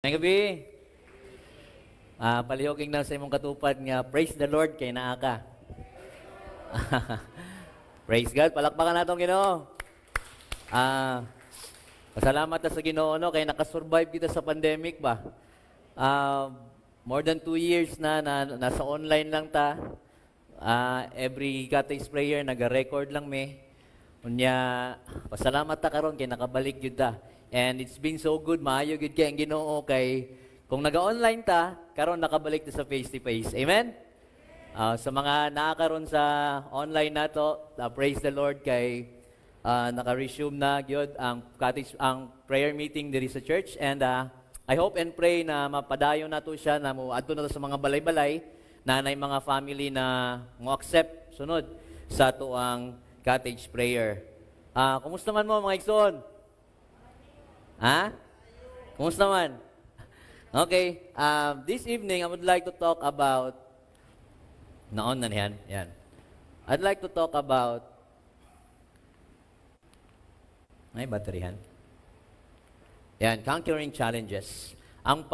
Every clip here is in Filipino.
May gabi. Palihoging na sa imong katupad nga, praise the Lord kay naa ka. Praise God, palakpakan natong Ginoo. Pasalamat ta sa Ginoo no kay nakasurvive kita sa pandemic ba. More than 2 years na, nasa online lang ta. Every Cate's prayer naga-record lang me. Unya, pasalamat ta karon kay nakabalik jud ta. And it's been so good, maayo gid kay ang Ginoo kay kung naga-online ta, karon nakabalik ta sa face-to-face. Amen? Sa mga nakakaroon sa online nato, praise the Lord kay naka-resume na gyud ang prayer meeting diri sa church, and I hope and pray na mapadayon nato siya na mo adto na sa mga balay-balay na nay mga family na mo accept sunod sa tuang cottage prayer. Kumusta man mo mga igsoon? Kumusta man? Okay, this evening I would like to talk about naon na yan. I'd like to talk about may baterihan. Yan, conquering challenges. Ang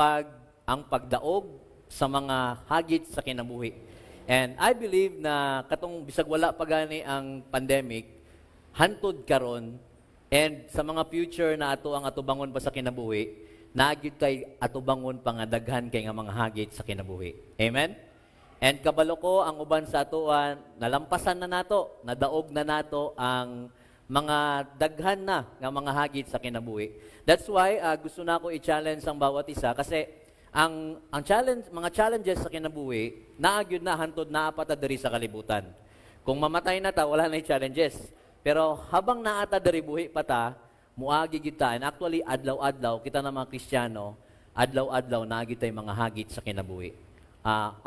pagdaog sa mga hagit sa kinabuhi. And I believe na katong bisag wala pa gani ang pandemic, hantod karon and sa mga future na ato ang atubangon pa sa kinabuhi, naagid kay atubangon pa nga daghan kay nga mga hagit sa kinabuhi. Amen? And kabalo ko ang uban sa atuan, nalampasan na nato, nadaog na nato ang mga daghan na nga mga hagit sa kinabuhi. That's why gusto na ako i-challenge ang bawat isa kasi ang challenge, mga challenges sa kinabuhi, naagyod na hantod na apat diri sa kalibutan. Kung mamatay na ta, wala na challenges. Pero habang naata diri buhi pa ta, muagi kita. And actually, adlaw-adlaw, kita na mga Kristiyano, adlaw-adlaw naagi tay mga hagit sa kinabuhi.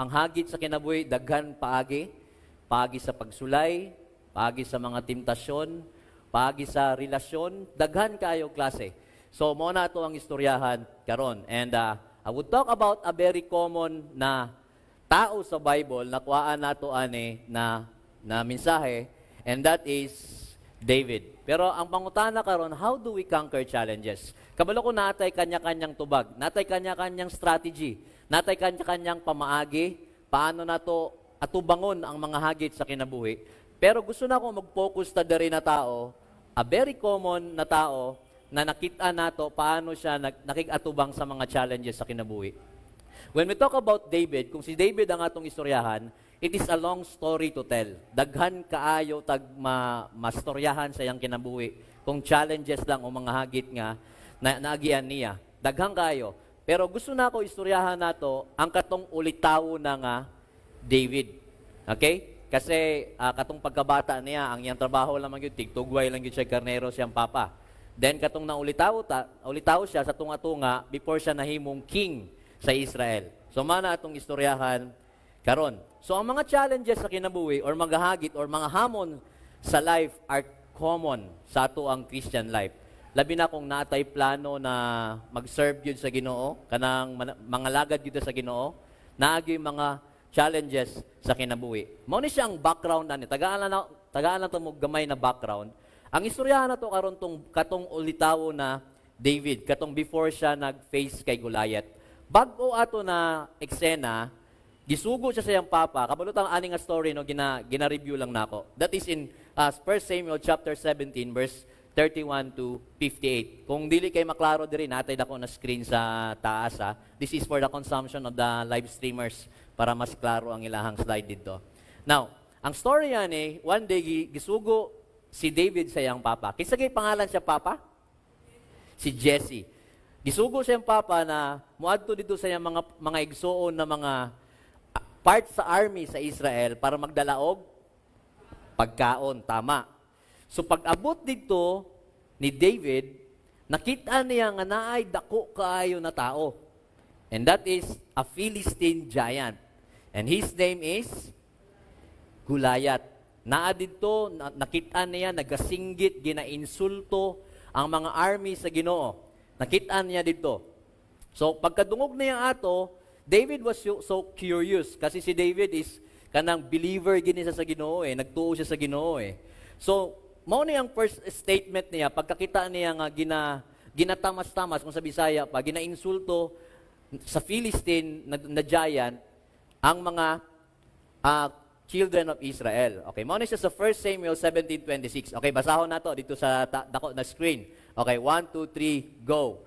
Ang hagit sa kinabuhi, daghan paagi sa pagsulay, paagi sa mga temptasyon, paagi sa relasyon, daghan kayo klase. So, mo na ito ang istoryahan karon. And I would talk about a very common na tao sa Bible na kuhaan nato ani na mensahe, and that is David. Pero ang pangutana karon, how do we conquer challenges? Kabalo ko natay kanya-kanyang tubag, natay kanya-kanyang strategy, natay kanya-kanyang pamaagi, paano nato atubangon ang mga hagit sa kinabuhi. Pero gusto na ako mag-focus ta diri na tao, a very common na tao na nakita nato paano siya nakig-atubang sa mga challenges sa kinabuhi. When we talk about David, kung si David ang atong istoryahan, it is a long story to tell. Daghan kaayo tag mastoryahan sa iyang kinabuhi. Kung challenges lang o mga hagit nga naagian niya. Daghan kaayo. Pero gusto na ako istoryahan nato ang katong ulitaw na nga David. Okay? Kasi katong pagkabata niya, ang iyang trabaho lamang yun, tigtugway lang yun siya karnero siyang papa. Then katong ulitaw siya sa tunga-tunga before siya nahimong king sa Israel. So mana atong istoryahan karon. So ang mga challenges sa kinabuhi or mga hagit or mga hamon sa life are common sa ato ang Christian life. Labi na kung natay plano na mag-serve gyud sa Ginoo, kanang mga lagad gyud sa Ginoo, naagi mga challenges sa kinabuhi. Mao ni siya ang background ani. Tagaan na to mo gamay na background. Ang istoryahan na to karon katong ulitaw na David, katong before siya nag-face kay Goliath. Bag-o ato na eksena, gisugo siya sa iyang papa. Kabalutang ani nga story no gina-review lang nako. That is in 1 Samuel chapter 17 verse 31 to 58. Kung dili kay maklaro diri natay dako na screen sa taas ha. This is for the consumption of the live streamers para mas klaro ang ilahang slide dito. Now, ang story yan one day gisugo si David sa iyang papa. Kinsa kay pangalan siya papa? Si Jesse. Gisugo siya ang papa na muadto dito sa iyang mga igsoon na mga part sa army sa Israel para magdala og pagkaon, tama. So pag-abot dito ni David, nakita niya nga naay dako kaayo na tao. And that is a Philistine giant. And his name is Goliath. Naa dito, nakita niya, nagasinggit, ginainsulto ang mga army sa Ginoo. Nakita niya dito. So pagkadungog niya ato, David was so curious kasi si David is kanang believer gini sa Ginoo nagtuo siya sa Ginoo So, mao ni ang first statement niya pagkakita niya nga ginatamas-tamas kung sa Bisaya pa ginainsulto sa Philistine na giant ang mga children of Israel. Okay, muna siya sa 1 Samuel 17:26. Okay, basahon na to dito sa dako na screen. Okay, 1, 2, 3, go.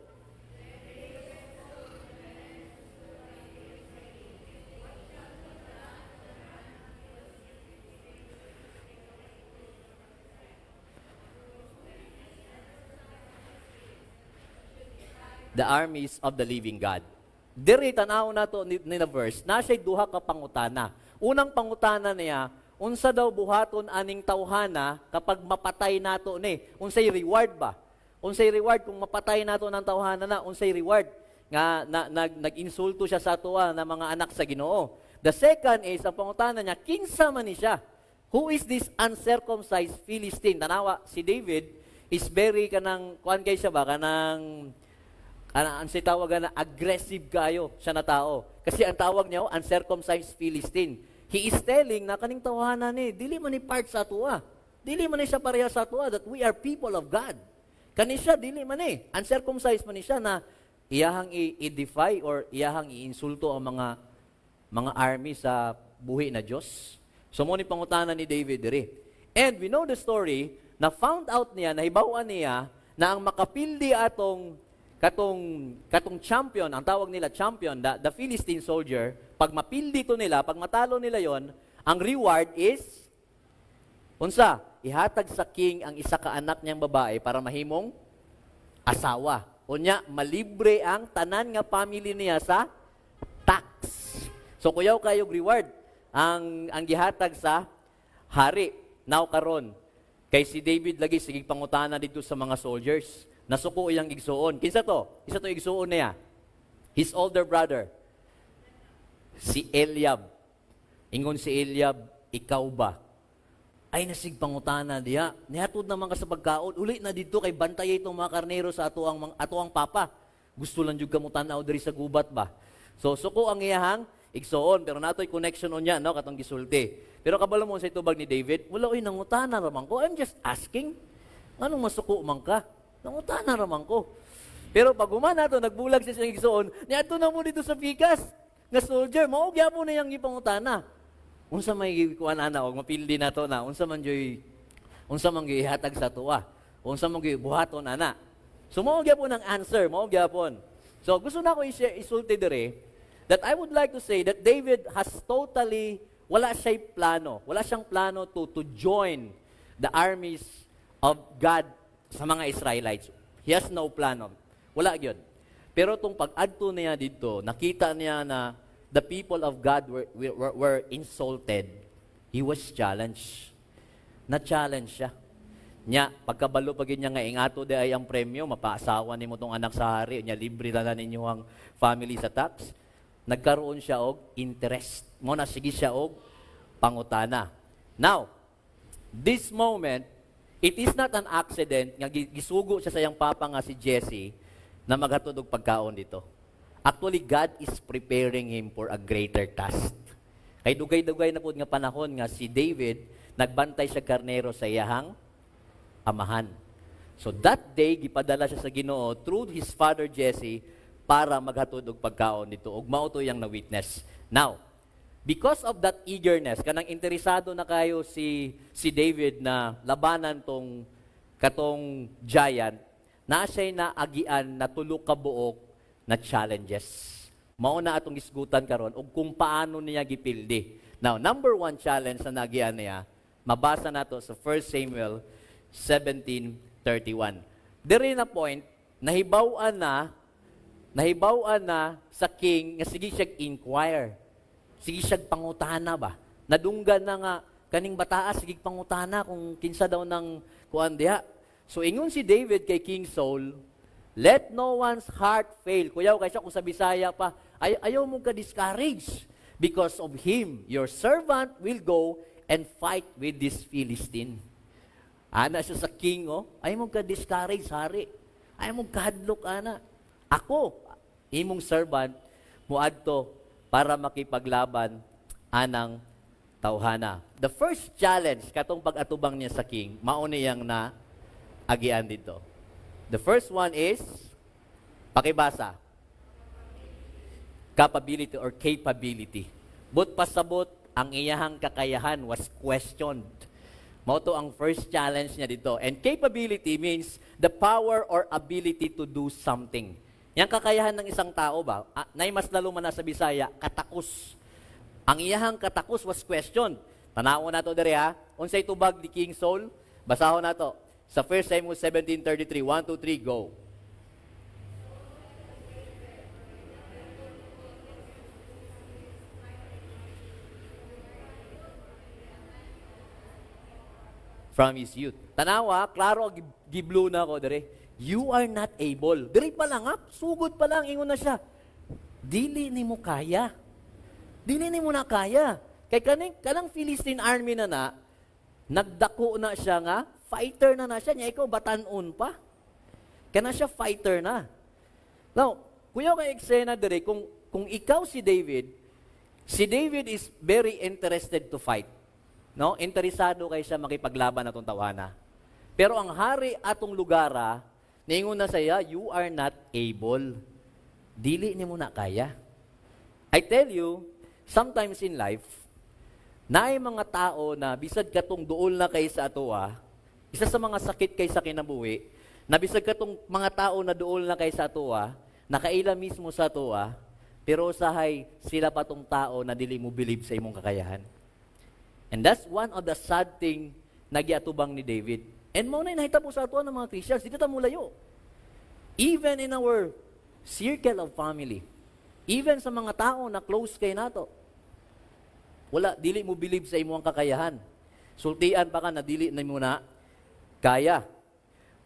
The armies of the living God. Diri tanaw na to ni na verse, na siya'y duha ka pangutana. Unang pangutana niya, unsa daw buhaton aning tawhana kapag mapatay nato ni? Unsay reward ba? Unsay reward kung mapatay nato ng tawhana na? Unsay reward? Nga nag-insulto siya sa tuwa ng mga anak sa Ginoo. The second is, ang pangutana niya, kinsa man ni siya? Who is this uncircumcised Philistine? Tanawa, si David is very kuan kay siya ba, ang tawag na aggressive kayo siya na tao. Kasi ang tawag niya, uncircumcised Philistine. He is telling na kaning tawanan ni, dili man ni part sa tuwa. Dili man ni siya pareha sa tuwa that we are people of God. Kani siya, dili man ni. Uncircumcised man ni siya na iyahang i-defy or iyahang i-insulto ang mga army sa buhi na Diyos. So mo ni pangutana ni David diri. And we know the story na found out niya, nahibawan niya na ang makapildi katong champion, ang tawag nila champion, the Philistine soldier, pag mapildi to nila, pag matalo nila yon, ang reward is, unsa, ihatag sa king ang isa ka anak niyang babae para mahimong asawa. Unya, malibre ang tanan nga family niya sa tax. So, kuyaw kayog reward ang gihatag sa hari. Now karon, kay si David lagi sige pangutana dito sa mga soldiers. Nasuko iyang igsuon. Kinsa to? Isa to igsuon niya. His older brother. Si Eliab. Ingon si Eliab, ikaw ba? Ay nasig pangutana diya. Nihatod naman ka sa pagkaon. Uli na dito kay bantay itong mga karnero sa atuang papa. Gusto lang jud kamo tanaw diri sa gubat ba? So suko ang iyahang igsuon, pero natoy connection on niya, no, katong gisulti. Pero kabalo mo sa itubag ni David, wala oy nangutana raman ko. I'm just asking. Anong masuko man ka? Nangutana raman ko. Pero pag umana to, nagbulag siya sa igsuon, niadto na mo dito sa pikas. Nga soldier, mao gyapon na yang gipangutana. Unsa may kuan ana og mapildi na to na, unsa man gihatag sa tuwa. Unsa man gibuhaton ana. So mao gyapon ang answer, mao gyapon. So gusto na ko isulti dire that I would like to say that David has totally wala siyang plano to join the armies of God sa mga Israelites. He has no plan. Wala yun. Pero itong pag-adto niya dito, nakita niya na the people of God were insulted. He was challenged. Na-challenge siya. Nya, pagkabalo pag niya nga, ingato de ay ang premyo, mapaasawa ni mo itong anak sa hari, nya libre na ninyo ang family sa tax. Nagkaroon siya og interest. Muna, sige siya og pangutana. Now, this moment, it is not an accident nga gisugo siya sa iyang papa nga si Jesse na maghatod og pagkaon dito. Actually, God is preparing him for a greater task. Kay dugay-dugay na pud nga panahon nga si David nagbantay siya karnero sa iyahang amahan. So that day gipadala siya sa Ginoo through his father Jesse para maghatod og pagkaon dito. Ug mao to yang na-witness. Now, because of that eagerness, kanang interesado na kayo si David na labanan katong giant, na siya'y naagian na tulo ka buok na challenges. Mao na atong isgutan karon og kung paano niya gipildi. Now, number 1 challenge na naagian niya, mabasa nato sa 1 Samuel 17:31. Diri na point, nahibaw-an na sa king nga sige siya inquire. Sige siya pangutana ba? Nadunggan na nga kaning bataas sige pangutana kung kinsa daw ng kuan diha. So ingon si David kay King Saul, let no one's heart fail. Kuyaw kay siya kung sa Bisaya pa, ayaw mo ka discourage. Because of him, your servant will go and fight with this Philistine. Ana siya sa king, ayaw mo ka discourage, hari. Ayaw mo kahadlok, ana. Ako, imong servant, muadto para makipaglaban anang tawhana. The first challenge katong pag-atubang niya sa king, mao niyang na agian dito. The first one is pakibasa. capability or capability. But pasabot, ang iyahang kakayahan was questioned. Mao to ang first challenge niya dito. And capability means the power or ability to do something. Yang kakayahan ng isang tao ba, nay mas lalo man na sa Bisaya, katakus. Ang iyahang katakus was questioned. Tanaw na to dere ha. Unsay tubag ni King Saul? Basahon na to. Sa 1 Samuel 17:33, 1, 2, 3, go. From his youth. Tanawa, klaro, giblo na ko dere. You are not able. Dere pa lang, sugod pa lang, ingon na siya. Dili ni mo kaya. Dili ni mo na kaya. Kay kanang Philistine army na, nagdako na siya nga, fighter na siya, niya ikaw batanon pa. Kana siya fighter na. Now, kuya kay eksena dire, kung ikaw si David is very interested to fight. No? Interesado kay siya makipaglaban atong tawana. Pero ang hari atong lugara, ningon na saya, you are not able. Dili ni mo na kaya. I tell you, sometimes in life, naay mga tao na bisad katong duol na kay sa atoa, isa sa mga sakit kay sa kinabuhi, na bisad katong mga tao na duol na kay sa atoa, nakaila mismo sa atoa, pero usahay sila pa tong tao na dili mo believe sa imong kakayahan. And that's one of the sad thing na giatubang ni David. And mo na nahitabo sa atoa ng mga Christians, dito ta mulayo. Even in our circle of family, even sa mga tao na close kay nato, wala, dili mo believe sa imong kakayahan. Sultian pa ka na dili na mo na kaya.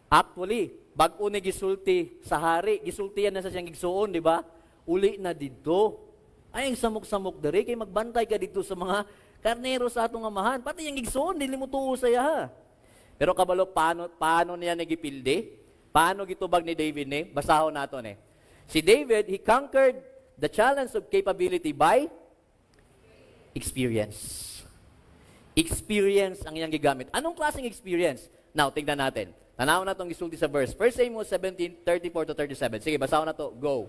Actually, bag-o ni gisulti sa hari, gisultian na sa siyang gigsuon, di ba? Uli na dito. Ay, ang samok-samok dere, kay magbantay ka dito sa mga karnero sa atong amahan. Pati yung gigsuon, dili mo tuo sa iya. Pero kabalo, paano niya nagipildi? Paano gitubag ni David ni? Basahon nato ni. Si David, he conquered the challenge of capability by experience. Experience ang iyang gigamit. Anong klaseng experience? Now, tingnan natin. Tanaw na itong gisulti sa verse. 1 Samuel 17:34-37. Sige, basahon na to. Go.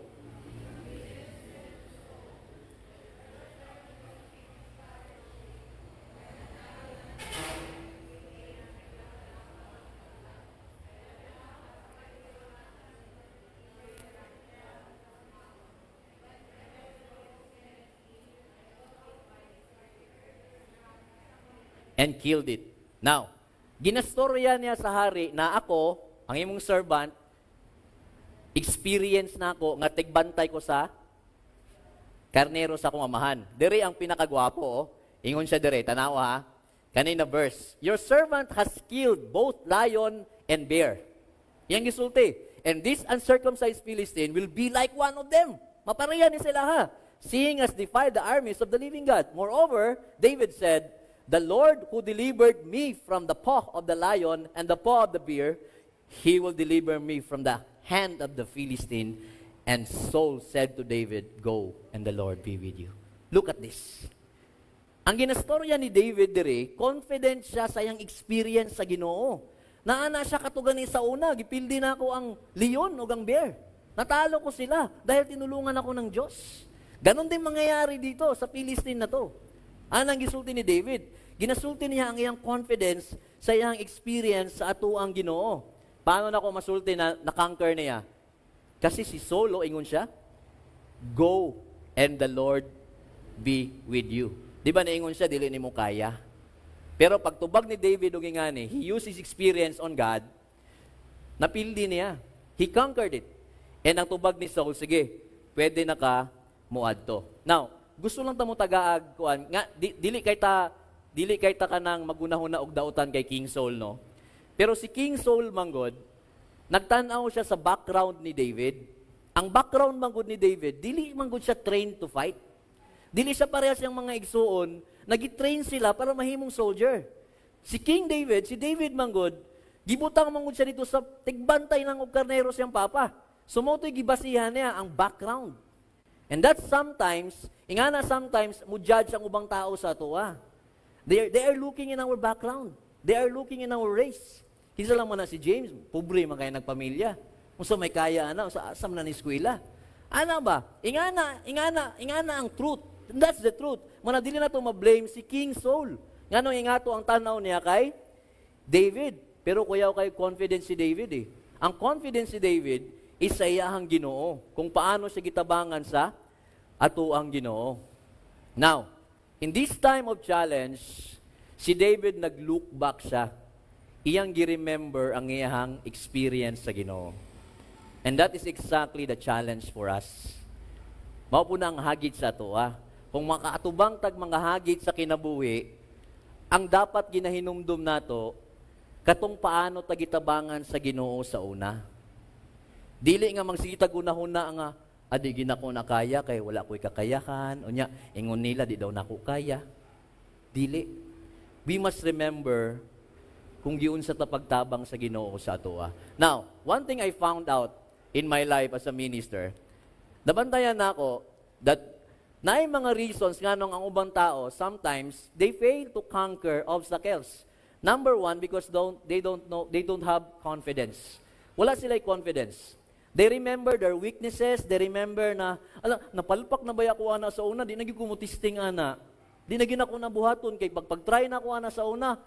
And killed it. Now, ginastorya niya sa hari na ako, ang imong servant, experience na ako nga tigbantay ko sa karnero sa akong amahan. Dere ang pinakagwapo, oh. Ingon siya dere, tanawa ha. Kanina verse, your servant has killed both lion and bear. Yang gisulti. And this uncircumcised Philistine will be like one of them. Mapareha ni sila ha. Seeing us defy the armies of the living God. Moreover, David said, the Lord who delivered me from the paw of the lion and the paw of the bear, He will deliver me from the hand of the Philistine. And Saul said to David, go, and the Lord be with you. Look at this. Ang ginastorya ni David dire, confident siya sa iyang experience sa Ginoo. Naana siya katugani sa una, gipildi na ako ang leon o ang bear. Natalo ko sila dahil tinulungan ako ng Diyos. Ganon din mangyayari dito sa Philistine na to. Anang gisulti ni David? Ginasulti niya ang iyang confidence sa iyang experience sa atuang Ginoo. Paano na ko masulti na na-conquer niya? Kasi si Saul, ingon siya, go and the Lord be with you. Di ba naingon siya, dili ni mo kaya? Pero pagtubag ni David, he used his experience on God, napildi niya. He conquered it. And ang tubag ni Saul, sige, pwede na ka muadto. Now, gusto lang ta mo tagaag kuan nga dili kay ta kanang magunahon og dautan kay King Saul no. Pero si King Saul manggod nagtan-aw siya sa background ni David. Ang background manggod ni David dili manggod siya trained to fight. Dili siya parehas yang mga igsuon, nagi-train sila para mahimong soldier. Si David manggod gibutang manggod siya dito sa tigbantay ng og karnero siyang papa. Sumotoy gibasihan niya ang background. And that sometimes mo judge ang ubang tao sa atoa. They are looking in our background. They are looking in our race. Kinsa lang man na si James, pobre man kaya nagpamilya. Unsa may kaya ana, unsa asam na ni eskwela. Ana ba? Ingana ang truth. And that's the truth. Mana dili na to ma-blame si King Saul. Nganong ingato ang tanaw niya kay David. Pero kuyaw kay confidence si David eh. Ang confidence si David is sa iyahang Ginoo. Kung paano siya gitabangan sa atuang Ginoo. Now, in this time of challenge, si David nag-look back siya. Iyang gi-remember ang iyahang experience sa Ginoo. And that is exactly the challenge for us. Mao po na ang hagit sa ato. Kung makaatubang tag mga hagit sa kinabuhi, ang dapat ginahinumdum nato, katong paano tagitabangan sa Ginoo sa una. Dili nga mangsitag una-huna nga, adi ginako na kaya, kay wala ko'y kakayahan, o nya, ingon nila, di daw nako kaya. Dili. We must remember kung giun sa tapagtabang sa Ginoo sa atoa. Now, one thing I found out in my life as a minister, nabantayan nako that naay mga reasons nga nung ang ubang tao, sometimes, they fail to conquer obstacles. Number one, because they don't have confidence. Wala sila'y confidence. They remember their weaknesses, they remember na, napalpak na ba ako ana sa una, di naging kumutisting ana. Di naging ako nabuhaton, kay pag-try na ako ana sa una,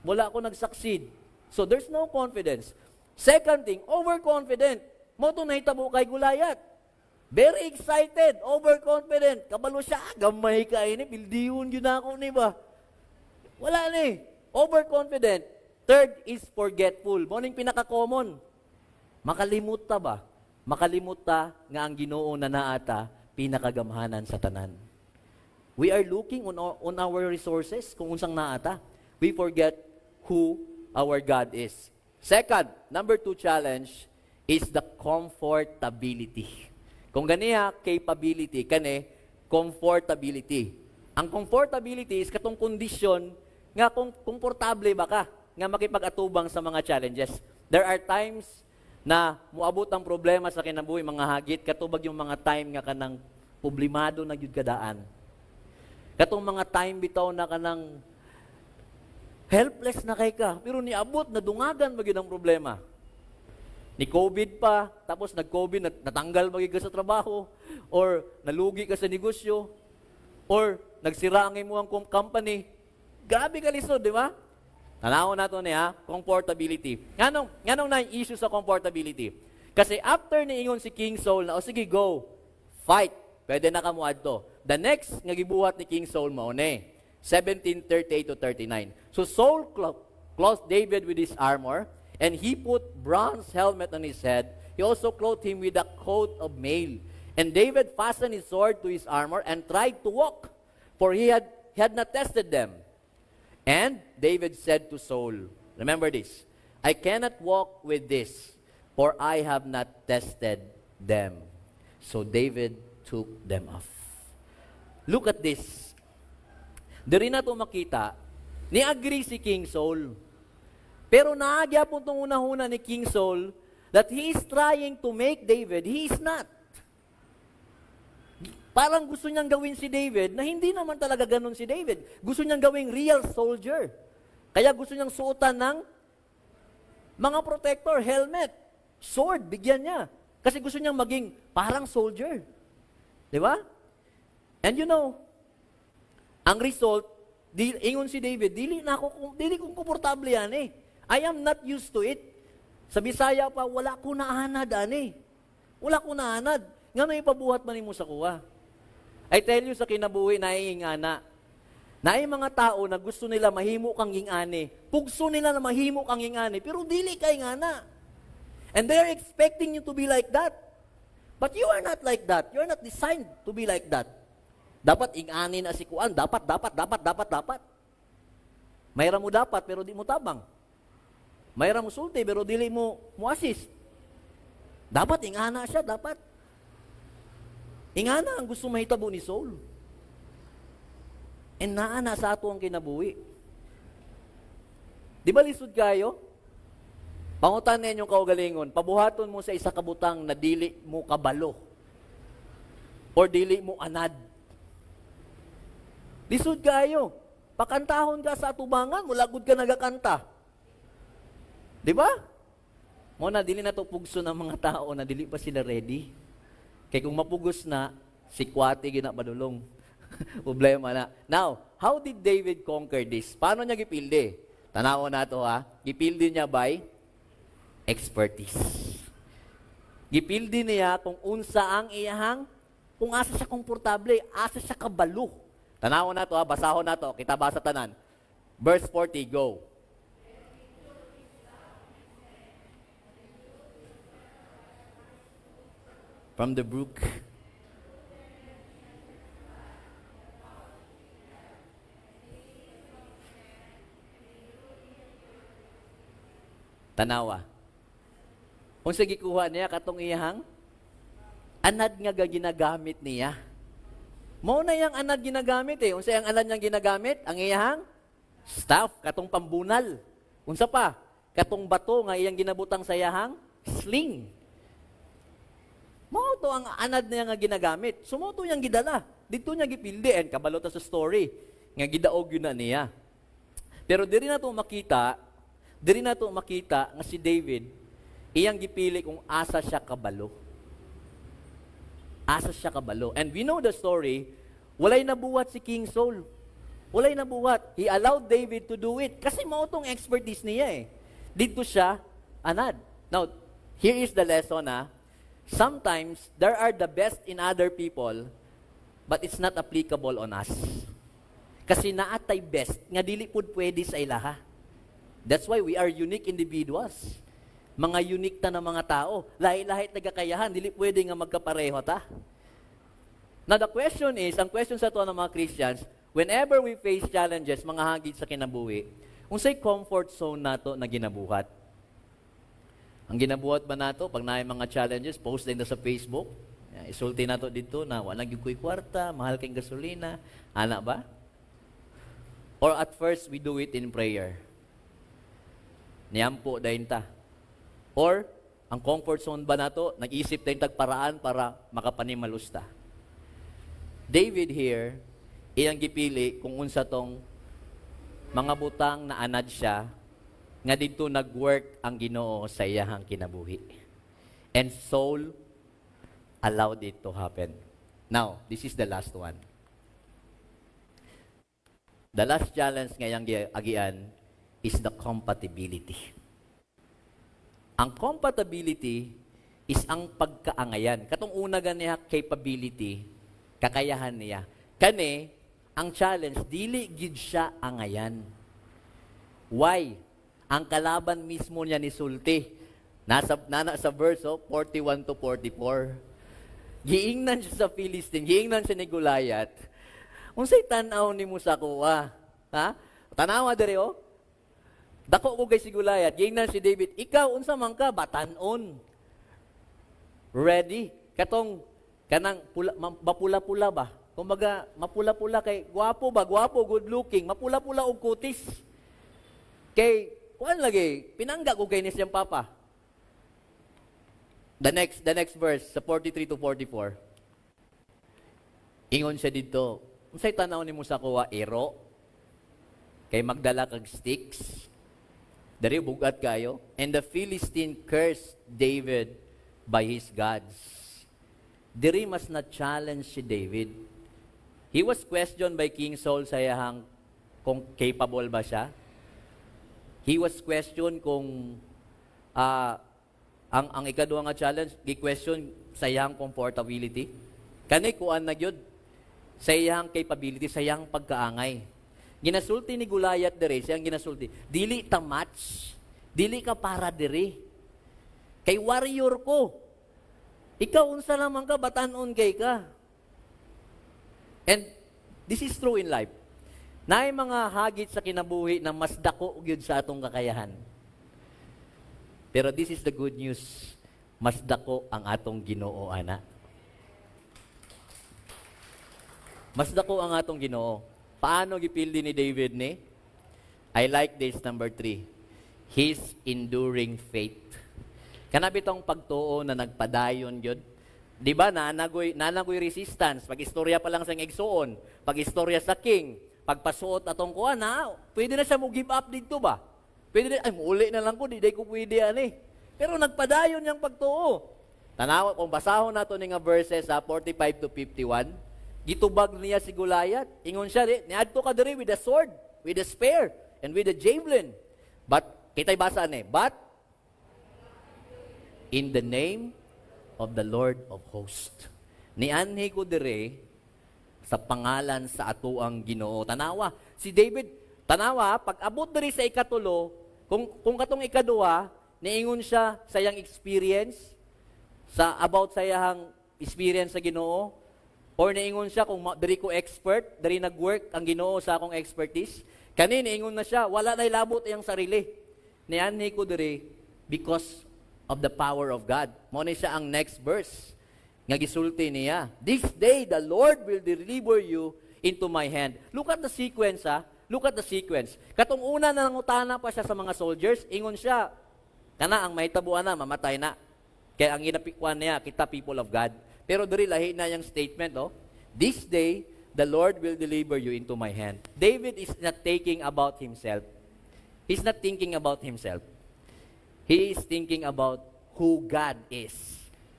wala ako nag-succeed. So there's no confidence. Second thing, overconfident. Mo to nahitabo kay Gulayat. Very excited, overconfident. Kabalo siya, gamay ka ini, bildiyon yun ako ni ba? Wala ni. Overconfident. Third is forgetful. Morning pinaka-common. Makalimut ta ba? Makalimut ta nga ang Ginoo na naata pinakagamhanan sa tanan. We are looking on our resources kung unsang naata. We forget who our God is. Second, number 2 challenge is the comfortability. Kung ganiya, capability, kane, comfortability. Ang comfortability is katong kondisyon nga kung komportable ba ka nga makipag-atubang sa mga challenges. There are times na muabot ang problema sa kinabuhi, mga hagit, katubag yung mga time nga kanang problemado na gyud kadaan. Katong mga time bitaw na kanang helpless na kay ka, pero niabot na dungagan magyud ang problema. Ni COVID pa, tapos nag-COVID, natanggal magiging sa trabaho, or nalugi ka sa negosyo, or nagsira ang imo ang company. Grabe ka lisod, di ba? Tanawon nato niya, comfortability. Nganong na issue sa comfortability? Kasi after niingon si King Saul na, sige, go, fight. Pwede na kamuad to. The next nga gibuhat ni King Saul maune, 17:38-39. So Saul clothed David with his armor, and he put bronze helmet on his head. He also clothed him with a coat of mail. And David fastened his sword to his armor and tried to walk, for he had not tested them. And David said to Saul, remember this, I cannot walk with this, for I have not tested them. So David took them off. Look at this. Dari na ito makita, ni-agree si King Saul. Pero naagya po itong una-una ni King Saul that he is trying to make David, he is not. Parang gusto niyang gawin si David na hindi naman talaga ganun si David. Gusto niyang gawing real soldier. Kaya gusto niyang suotan ng mga protector, helmet, sword, bigyan niya. Kasi gusto niyang maging parang soldier. Di ba? And you know, ang result, ingon si David, dili kong komportable yan eh. I am not used to it. Sa Bisaya pa, wala ko naanad ani. Wala ko naanad. Nga na ipabuhat man mo sa kuha. I tell you sa kinabuhi, naiingana. Naay mga tao na gusto nila mahimo kang ingani. Pugso nila na mahimo kang ingani, pero dili kay ingana. And they're expecting you to be like that. But you are not like that. You are not designed to be like that. Dapat ingani na si kuan. Dapat. Mayra mo dapat, pero di mo tabang. Mayra mo sulti, pero dili mo assist. Dapat ingana siya, dapat. Ingana ang gusto mahitabo ni Saul. And naana sa ato ang kinabuhi. Di ba lisod kayo? Pangutan ninyong kaugalingon, pabuhaton mo sa isa kabutang na dili mo kabalo. Or dili mo anad. Lisod kayo. Pakantahon ka sa atubangan, mulagod ka nagakanta. Di ba? Muna, dili na to pugso ng mga tao na dili pa sila ready. Kay kung mapugos na, si Kwati gina madulong. Problema na. Now, how did David conquer this? Paano niya gipildi? Tanaw na to ha. Gipildi niya by expertise. Gipildi niya kung unsa ang iyahang, kung asa siya komportable, asa siya kabalo. Tanaw na to ha, basahon na to. Kita basa tanan. Verse 40, go. From the brook. Tanawa. Kung sige kuha niya, katong iyahang, anad nga ginagamit niya. Mao na yang anad ginagamit eh. Unsa ang anad niyang ginagamit? Ang iyahang staff, katong pambunal. Unsa pa? Katong bato nga iyang ginabutang sa iyahang sling. Mao to ang anad niya nga ginagamit. Sumoto niyang gidala. Dito niya gipildi and kabalo ta sa story nga gidaog yun na niya. Pero diri na to makita nga si David, iyang gipili kung asa siya kabalo. Asa siya kabalo. And we know the story, walay nabuhat si King Saul. Walay nabuhat. He allowed David to do it. Kasi mao tong expertise niya eh. Dito siya, anad. Now, here is the lesson ha. Sometimes, there are the best in other people, but it's not applicable on us. Kasi naatay best, nga dili pud pwede sa ilaha. That's why we are unique individuals. Mga unique na mga tao. Lahi-lahit nagkakayahan, dili pwede nga magkapareho ta. Now the question is, ang question sa to ng mga Christians, whenever we face challenges, mga hagit sa kinabuhi, unsay comfort zone nato na ginabuhat? Ang ginabuhat ba nato, pag naay mga challenges, post din sa Facebook, isulti nato dito na wala gyud koy kwarta, mahal kay gasolina, ana ba? Or at first, we do it in prayer. Niyampo dayon ta. Or, ang comfort zone ba nato, nag-isip dayon tag paraan para makapanimalusta. David here, iyang gipili kung unsa tong mga butang na anad siya, nga dito nag-work ang Ginoo sa iyahang kinabuhi. And Saul allowed it to happen. Now, this is the last one. The last challenge ngayang agian is the compatibility. Ang compatibility is ang pagkaangayan. Katong una ganiya capability, kakayahan niya. Kani, ang challenge, dili gid siya angayan. Why? Ang kalaban mismo niya ni sulti. Nasa verse 41 to 44. Giingnan siya sa Philistine, giingnan siya ni Goliath. Unsay tan-aw nimo sa kuha? Ha? Tanawa diri oh. Dako ko kay si Goliath, giingnan si David, ikaw unsa man ka batan-on? Ready? Katong kanang mapula-pula ba? Kumbaga mapula-pula kay gwapo ba? Gwapo, good looking, mapula-pula og kutis. Kay kuan lagi, pinangga ko kay ni siyang papa. The next verse sa 43 to 44. Ingon siya dito, unsay tan-aw nimo sa kuha? Ero? Kay magdala kag sticks? Dari bugat kayo. And the Philistine cursed David by his gods. Diri mas na-challenge si David. He was questioned by King Saul sa iyahang kung capable ba siya. He was questioned kung ang ikaduha nga challenge, gi-question sa iyang comfortability. Kani kuan na gyud sa iyang capability, sa iyang pagkaangay. Ginasulti ni Goliath diri, siyang ginasulti. Dili ta match. Dili ka para diri. Kay warrior ko. Ikaw unsa lamang ka, batanon kay ka. And this is true in life. Naay mga hagit sa kinabuhi na mas dako gyud sa atong kakayahan. Pero this is the good news. Mas dako ang atong Ginoo ana. Mas dako ang atong Ginoo. Paano gipildi ni David ni? I like this number 3. His enduring faith. Kanabitong pagtuo na nagpadayon gyud. Di ba nanagoy resistance pag istorya pa lang sa igsuon, pag istorya sa king, pagpasuot atong kuan na, pwede na siya mo give up dito ba? Pwede na, ay muuli na lang ko, di ko pwede ani. Pero nagpadayon yang pagtuo. Tanawa, kung basahon nato ni nga verses sa 45 to 51, gitubag niya si Goliath. Ingon siya, niadto ka diri with a sword, with a spear, and with a javelin. But, kita'y basa but, in the name of the Lord of hosts. Nianhi ko diri sa pangalan sa atuang Ginoo. Tanawa, si David, tanawa, pag abot diri sa ikatulo, kung katong ikaduha, niingon siya sa iyang experience, about sa iyang experience sa Ginoo, or niingon siya kung diri ko expert, diri nag-work ang Ginoo sa akong expertise, kani niingon na siya, wala na'y labot iyang sarili. Nianhi ko diri because of the power of God. Mo ni siya ang next verse nga gisulti niya. This day the Lord will deliver you into my hand. Look at the sequence, ha? Look at the sequence. Katong una na nangutana pa siya sa mga soldiers, ingon siya, kana ang mahitabuan na, mamatay na. Kaya ang ginapikwan niya, kita people of God. Pero diri lahi na yung statement, oh. This day, the Lord will deliver you into my hand. David is not thinking about himself. He's not thinking about himself. He is thinking about who God is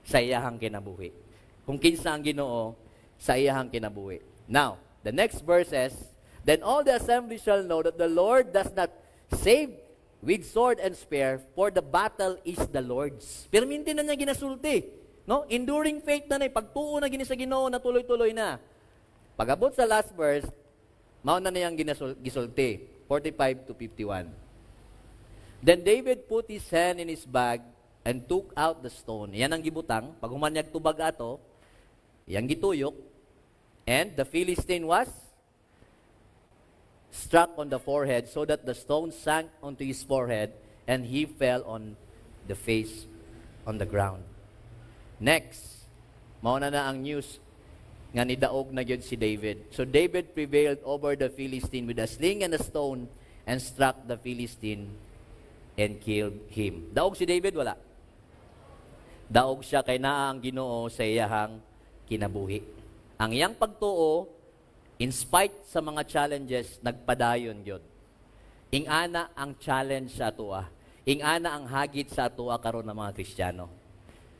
sa iyahang kinabuhi. Kung kinsa ang Ginoo sa iyahang kinabuhi. Now, the next verse says, then all the assembly shall know that the Lord does not save with sword and spear, for the battle is the Lord's. Perminti na niya ginasulti. No? Enduring faith na pagtuo na gini sa Ginoo na tuloy-tuloy na. Pag-abot sa last verse, mauna na niyang gisulti. 45 to 51. Then David put his hand in his bag and took out the stone. Yan ang gibutang. Pag humanyag tubag ato, yang gituyok. And the Philistine was struck on the forehead so that the stone sank onto his forehead and he fell on the face on the ground. Next, mauna na ang news nga nidaog na gyud si David. So David prevailed over the Philistine with a sling and a stone and struck the Philistine and killed him. Daog si David? Wala. Daog siya kay naa ang Ginoo sa iyahang kinabuhi. Ang iyang pagtuo, in spite sa mga challenges, nagpadayon yun. Ingana ang challenge sa atua. Ingana ang hagit sa atua karon ng mga Kristiyano.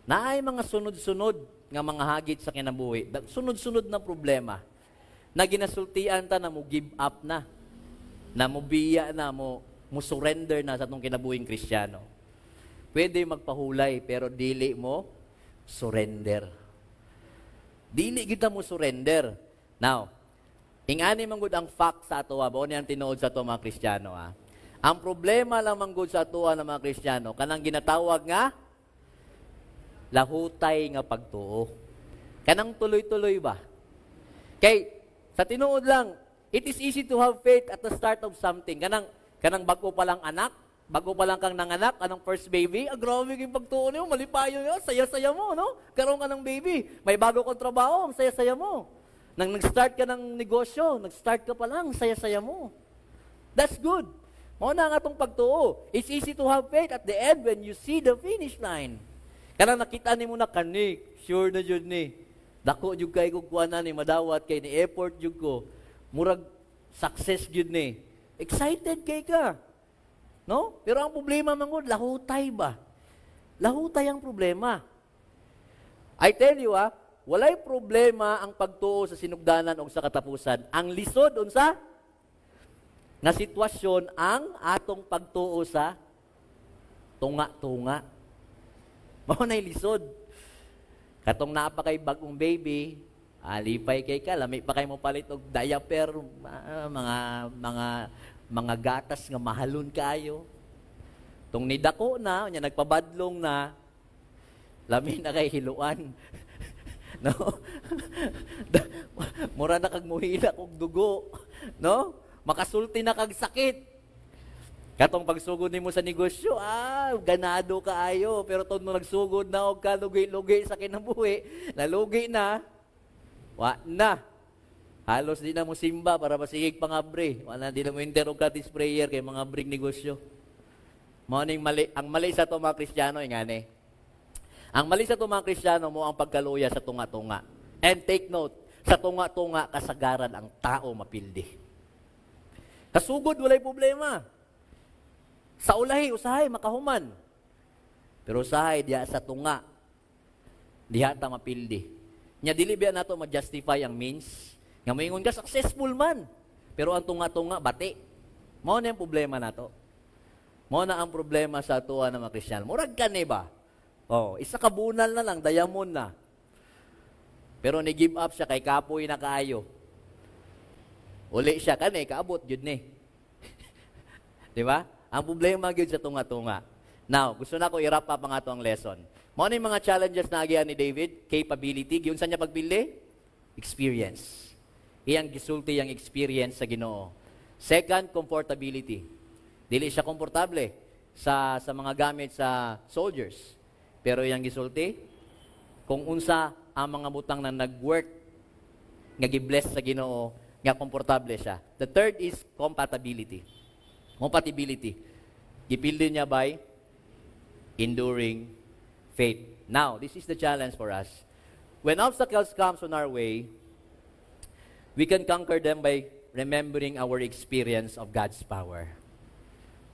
Naay mga sunod-sunod nga mga hagit sa kinabuhi. Sunod-sunod na problema. Na ginasultian ta na mo give up na. Na mo biya na mo surrender na sa atong kinabuhing Kristiyano. Pwede magpahulay pero dili mo surrender. Dili kita mo surrender. Now, ingani man gud ang fact sa ato, bao niyang tinuod sa ato mga Kristiyano. Ang problema lang man gud sa ato ng mga Kristiyano, kanang ginatawag nga lahutay nga pagtuo. Kanang tuloy-tuloy ba? Kay sa tinuod lang, it is easy to have faith at the start of something. Kanang bago pa lang anak, bago pa lang kang nanganak, anong first baby, grabe yung pagtuo niyo, malipayo niyo, saya-saya mo, no? Karoon ka ng baby, may bago kang trabaho, saya-saya mo. Nang nag-start ka ng negosyo, nag-start ka pa lang, saya-saya mo. That's good. Mauna nga itong pagtuo. It's easy to have faith at the end when you see the finish line. Kanang nakita ni mo na kanik, sure na yun ni. Dako yung kay kukuha na ni, madawat kay ni effort yung ko. Murag success yun ni. Excited kay ka. No? Pero ang problema mangod, lahutay ba? Lahutay ang problema. I tell you walay problema ang pagtuo sa sinugdanan o sa katapusan. Ang lisod unsa? Nga sitwasyon ang atong pagtuo sa tunga-tunga. Mao nay lisod. Katong naa pa kay bagong baby, alipay kay ka, lami pa kay mo palit og diaper, mga gatas nga mahalon kayo. Tung nidako na, nya nagpabadlong na, lami na kay hiluan. No? Mura na kag muhila kog dugo, no? Makasulti na kag sakit. Katong pagsugod nimo sa negosyo, ganado kaayo, pero tod mo nagsugod na og kalugi-lugi sa kinabuhi, nalugi na, wa na. Halos di na mo simba para masigig pangabre. Wala di na mo enter og katis prayer kay mga brig negosyo. Mao ning mali, ang mali sa to mga Kristiyano ingani. Ang mali sa to mga Kristiyano mo ang pagkaluya sa tunga-tunga. And take note, sa tunga-tunga kasagaran ang tao mapildi. Kasugod walay problema. Sa ulahi, usahay, makahuman. Pero usahay diya sa tunga. diha ta mapildi. Nya dili biya nato ma-justify ang means. Nga moingon ka successful man. Pero ang tunga-tunga bati. Mao na yung problema nato. Mao na ang problema sa atuwa na mga Kristiyano. Murag kani ba? Oh, isa ka bunal na lang, diamond na. Pero ni-give up siya kay kapoy na kaayo. Uli siya kani kaabot jud ni. Di ba? Ang problema gyud sa tunga-tunga. Now, gusto na ko i-wrap up ang ato ang lesson. Mao ni mga challenges na agihan ni David, capability, giun sa niya pagpili? Experience. Iyang gisulti ang experience sa Ginoo. Second, comfortability. Dili siya komportable sa mga gamit sa soldiers. Pero iyang gisulti, kung unsa ang mga butang na nag-work, nga gi-bless sa Ginoo, nga komportable siya. The third is compatibility. Compatibility. Gipildi niya by enduring faith. Now, this is the challenge for us. When obstacles comes on our way, we can conquer them by remembering our experience of God's power.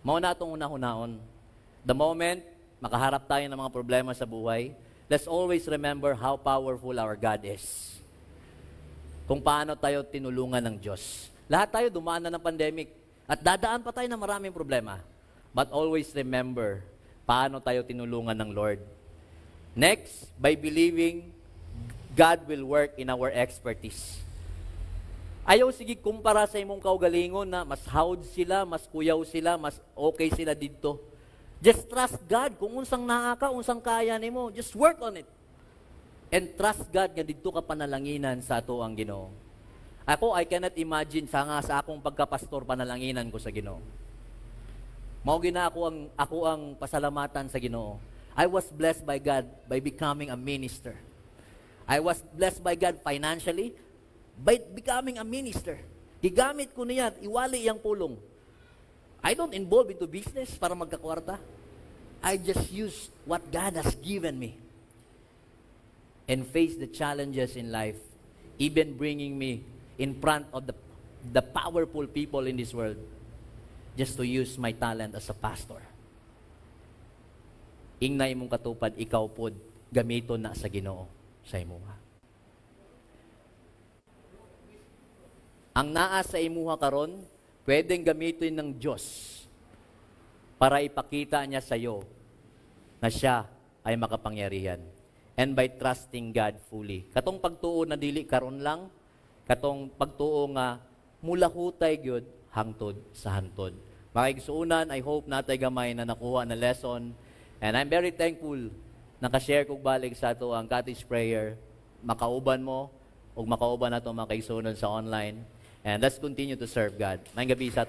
Mao na itong una-hunaon. The moment makaharap tayo ng mga problema sa buhay, let's always remember how powerful our God is. Kung paano tayo tinulungan ng Diyos. Lahat tayo dumaan na ng pandemic at dadaan pa tayo ng maraming problema. But always remember paano tayo tinulungan ng Lord. Next, by believing God will work in our expertise. Ayaw sige kumpara sa imong kaugalingon na mas hawd sila, mas kuyaw sila, mas okay sila dito. Just trust God. Kung unsang naaka, unsang kaya nimo, just work on it. And trust God nga didto ka panalanginan sa ato ang Ginoo. Ako, I cannot imagine sa akong pagkapastor panalanginan ko sa Ginoo. Mao gina ako ang pasalamatan sa Ginoo. I was blessed by God by becoming a minister. I was blessed by God financially by becoming a minister. Gigamit ko niya, iwali iyang pulong. I don't involve into business para magkakwarta. I just use what God has given me and face the challenges in life, even bringing me in front of the powerful people in this world just to use my talent as a pastor. Ingnay mong katupad, ikaw pod, gamiton na sa Ginoo sa imuha. Ang naa sa imuha karon, pwedeng gamitin ng Diyos para ipakita niya sa iyo na siya ay makapangyarihan. And by trusting God fully. Katong pagtuo na dili karon lang, katong pagtuo nga mula hutay gyud hangtod sa hantod. Makigsuunan, I hope natay gamay na nakuha na lesson. And I'm very thankful nakashare kog balik sa ato ang cottage prayer. Makauban mo o makauban nato mga kaigsuunan sa online. And let's continue to serve God. Maayong gabi sa ato.